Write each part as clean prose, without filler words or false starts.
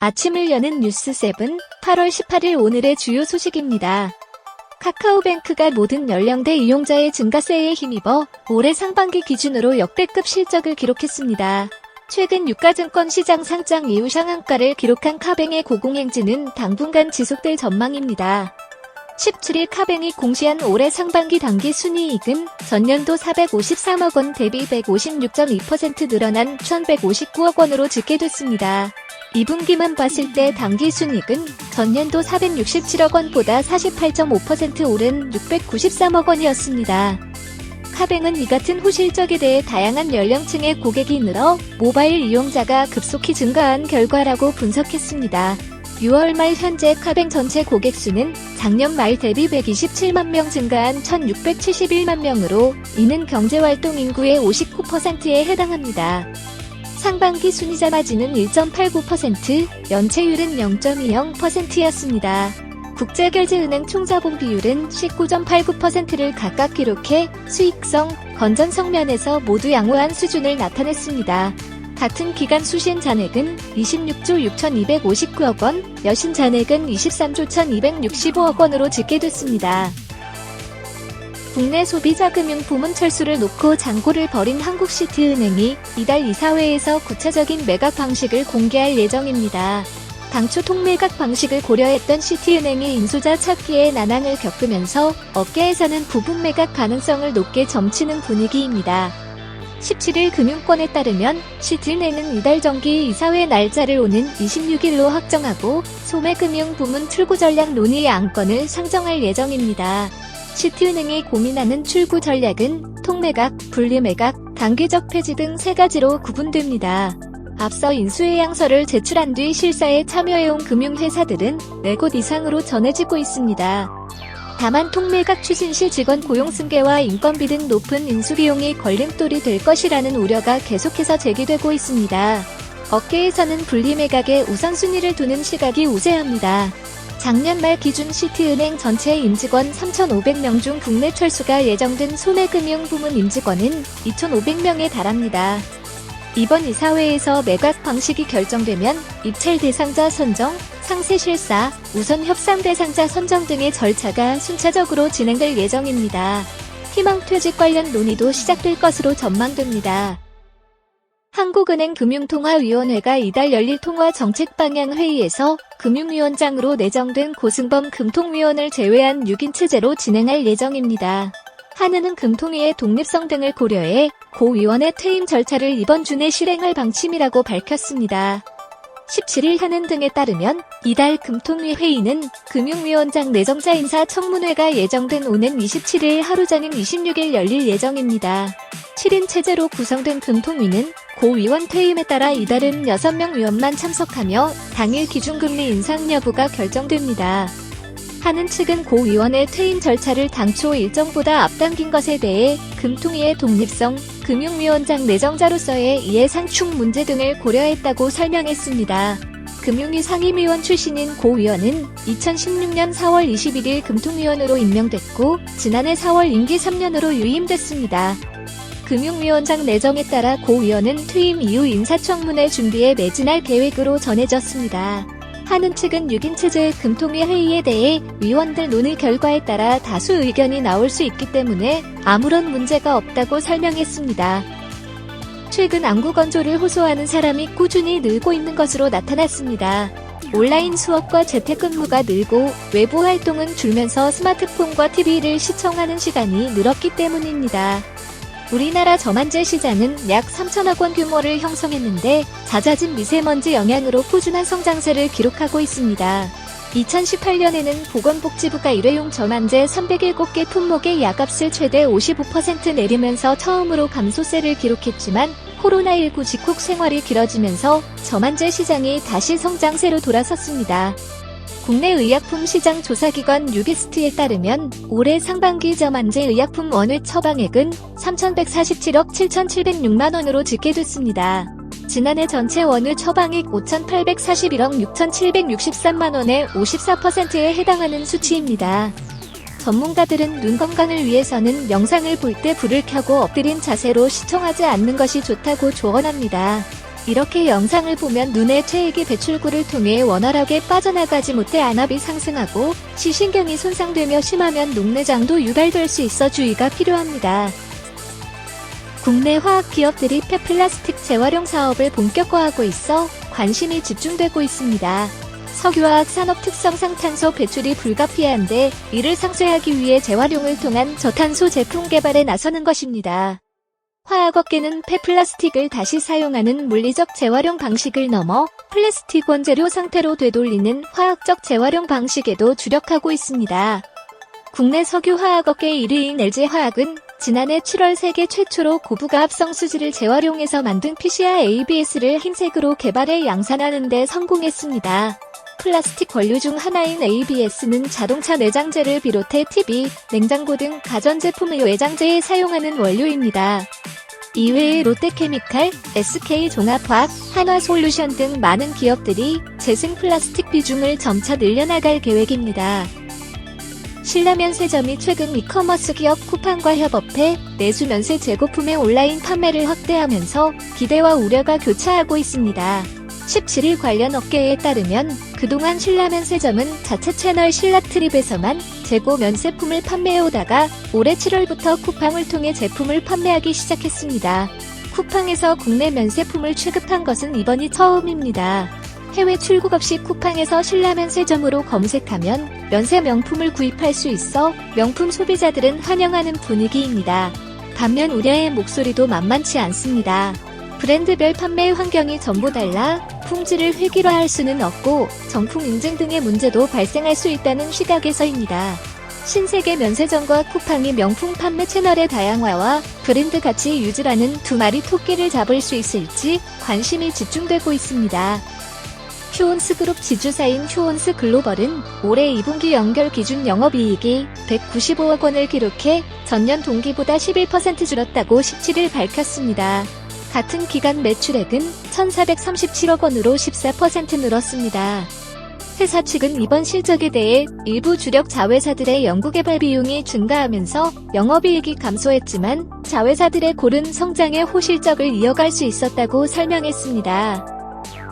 아침을 여는 뉴스7 8월 18일 오늘의 주요 소식입니다. 카카오뱅크가 모든 연령대 이용자의 증가세에 힘입어 올해 상반기 기준으로 역대급 실적을 기록했습니다. 최근 유가증권 시장 상장 이후 상한가를 기록한 카뱅의 고공행진은 당분간 지속될 전망입니다. 17일 카뱅이 공시한 올해 상반기 당기순이익은 전년도 453억 원 대비 156.2% 늘어난 1,159억 원으로 집계됐습니다. 2분기만 봤을 때 당기순이익은 전년도 467억 원보다 48.5% 오른 693억 원이었습니다. 카뱅은 이 같은 호실적에 대해 다양한 연령층의 고객이 늘어 모바일 이용자가 급속히 증가한 결과라고 분석했습니다. 6월 말 현재 카뱅 전체 고객 수는 작년 말 대비 127만 명 증가한 1,671만 명으로 이는 경제활동 인구의 59%에 해당합니다. 상반기 순이자 마진은 1.89%, 연체율은 0.20%였습니다. 국제결제은행 총자본 비율은 19.89%를 각각 기록해 수익성, 건전성 면에서 모두 양호한 수준을 나타냈습니다. 같은 기간 수신 잔액은 26조 6,259억 원, 여신 잔액은 23조 1,265억 원으로 집계됐습니다. 국내 소비자 금융 부문 철수를 놓고 장고를 벌인 한국시티은행이 이달 이사회에서 구체적인 매각 방식을 공개할 예정입니다. 당초 통매각 방식을 고려했던 시티은행이 인수자 찾기에 난항을 겪으면서 업계에서는 부분 매각 가능성을 높게 점치는 분위기입니다. 17일 금융권에 따르면 시티은행은 이달 정기 이사회 날짜를 오는 26일로 확정하고 소매금융 부문 출구 전략 논의 안건을 상정할 예정입니다. 시티은행이 고민하는 출구 전략은 통매각, 분리매각, 단기적 폐지 등 3가지로 구분됩니다. 앞서 인수해양서를 제출한 뒤 실사에 참여해온 금융회사들은 4곳 이상으로 전해지고 있습니다. 다만 통매각 추진 시 직원 고용 승계와 인건비 등 높은 인수비용이 걸림돌이 될 것이라는 우려가 계속해서 제기되고 있습니다. 업계에서는 분리매각에 우선순위를 두는 시각이 우세합니다. 작년 말 기준 시티은행 전체 임직원 3,500명 중 국내 철수가 예정된 소매금융 부문 임직원은 2,500명에 달합니다. 이번 이사회에서 매각 방식이 결정되면 입찰 대상자 선정, 상세 실사, 우선 협상 대상자 선정 등의 절차가 순차적으로 진행될 예정입니다. 희망퇴직 관련 논의도 시작될 것으로 전망됩니다. 한국은행 금융통화위원회가 이달 열릴 통화정책방향회의에서 금융위원장으로 내정된 고승범 금통위원을 제외한 6인 체제로 진행할 예정입니다. 한은은 금통위의 독립성 등을 고려해 고 위원의 퇴임 절차를 이번 주 내 실행할 방침이라고 밝혔습니다. 17일 한은 등에 따르면 이달 금통위 회의는 금융위원장 내정자 인사청문회가 예정된 오는 27일 하루 전인 26일 열릴 예정입니다. 7인 체제로 구성된 금통위는 고 위원 퇴임에 따라 이달은 6명 위원만 참석하며 당일 기준금리 인상 여부가 결정됩니다. 한은 측은 고 위원의 퇴임 절차를 당초 일정보다 앞당긴 것에 대해 금통위의 독립성, 금융위원장 내정자로서의 이해상충 문제 등을 고려했다고 설명했습니다. 금융위 상임위원 출신인 고 위원은 2016년 4월 21일 금통위원으로 임명됐고 지난해 4월 임기 3년으로 유임됐습니다. 금융위원장 내정에 따라 고 위원은 퇴임 이후 인사청문회 준비에 매진할 계획으로 전해졌습니다. 한은 측은 6인 체제의 금통위 회의에 대해 위원들 논의 결과에 따라 다수 의견이 나올 수 있기 때문에 아무런 문제가 없다고 설명했습니다. 최근 안구 건조를 호소하는 사람이 꾸준히 늘고 있는 것으로 나타났습니다. 온라인 수업과 재택근무가 늘고 외부 활동은 줄면서 스마트폰과 TV를 시청하는 시간이 늘었기 때문입니다. 우리나라 저만재 시장은 약 3천억 원 규모를 형성했는데 잦아진 미세먼지 영향으로 꾸준한 성장세를 기록하고 있습니다. 2018년에는 보건복지부가 일회용 저만재 307개 품목의 약값을 최대 55% 내리면서 처음으로 감소세를 기록했지만 코로나19 직후 생활이 길어지면서 저만재 시장이 다시 성장세로 돌아섰습니다. 국내 의약품 시장 조사기관 유기스트에 따르면 올해 상반기 저만재 의약품 원을 처방액은 3,147억 7,706만 원으로 집계됐습니다. 지난해 전체 원을 처방액 5,841억 6,763만 원의 54%에 해당하는 수치입니다. 전문가들은 눈 건강을 위해서는 영상을 볼 때 불을 켜고 엎드린 자세로 시청하지 않는 것이 좋다고 조언합니다. 이렇게 영상을 보면 눈에 체액이 배출구를 통해 원활하게 빠져나가지 못해 안압이 상승하고 시신경이 손상되며 심하면 녹내장도 유발될 수 있어 주의가 필요합니다. 국내 화학기업들이 폐플라스틱 재활용 사업을 본격화하고 있어 관심이 집중되고 있습니다. 석유화학 산업 특성상 탄소 배출이 불가피한데 이를 상쇄하기 위해 재활용을 통한 저탄소 제품 개발에 나서는 것입니다. 화학업계는 폐플라스틱을 다시 사용하는 물리적 재활용 방식을 넘어 플라스틱 원재료 상태로 되돌리는 화학적 재활용 방식에도 주력하고 있습니다. 국내 석유화학업계 1위인 LG화학은 지난해 7월 세계 최초로 고부가 합성 수지를 재활용해서 만든 PCR ABS를 흰색으로 개발해 양산하는 데 성공했습니다. 플라스틱 원료 중 하나인 ABS는 자동차 내장재를 비롯해 TV, 냉장고 등 가전제품의 외장재에 사용하는 원료입니다. 이외에 롯데케미칼, SK종합화학, 한화솔루션 등 많은 기업들이 재생 플라스틱 비중을 점차 늘려나갈 계획입니다. 신라면세점이 최근 이커머스 기업 쿠팡과 협업해 내수 면세 재고품의 온라인 판매를 확대하면서 기대와 우려가 교차하고 있습니다. 17일 관련 업계에 따르면 그동안 신라면세점은 자체 채널 신라트립에서만 재고 면세품을 판매해오다가 올해 7월부터 쿠팡을 통해 제품을 판매하기 시작했습니다. 쿠팡에서 국내 면세품을 취급한 것은 이번이 처음입니다. 해외 출국 없이 쿠팡에서 신라면세점으로 검색하면 면세 명품을 구입할 수 있어 명품 소비자들은 환영하는 분위기입니다. 반면 우려의 목소리도 만만치 않습니다. 브랜드별 판매 환경이 전부 달라 품질을 획일화할 수는 없고 정품 인증 등의 문제도 발생할 수 있다는 시각에서입니다. 신세계 면세점과 쿠팡이 명품 판매 채널의 다양화와 브랜드 가치 유지라는 두 마리 토끼를 잡을 수 있을지 관심이 집중되고 있습니다. 휴온스그룹 지주사인 휴온스 글로벌은 올해 2분기 연결 기준 영업이익이 195억 원을 기록해 전년 동기보다 11% 줄었다고 17일 밝혔습니다. 같은 기간 매출액은 1,437억 원으로 14% 늘었습니다. 회사 측은 이번 실적에 대해 일부 주력 자회사들의 연구개발 비용이 증가하면서 영업이익이 감소했지만 자회사들의 고른 성장의 호실적을 이어갈 수 있었다고 설명했습니다.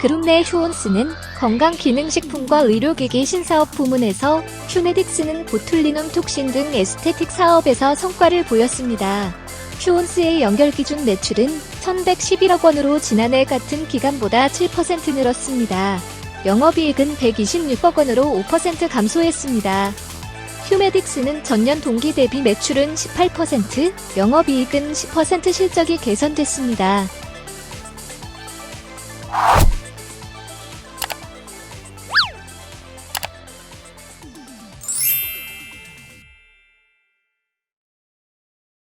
그룹 내 휴온스는 건강기능식품과 의료기기 신사업 부문에서, 휴메딕스는 보툴리눔 톡신 등 에스테틱 사업에서 성과를 보였습니다. 휴온스의 연결기준 매출은 1,111억 원으로 지난해 같은 기간보다 7% 늘었습니다. 영업이익은 126억 원으로 5% 감소했습니다. 휴메딕스는 전년 동기 대비 매출은 18%, 영업이익은 10% 실적이 개선됐습니다.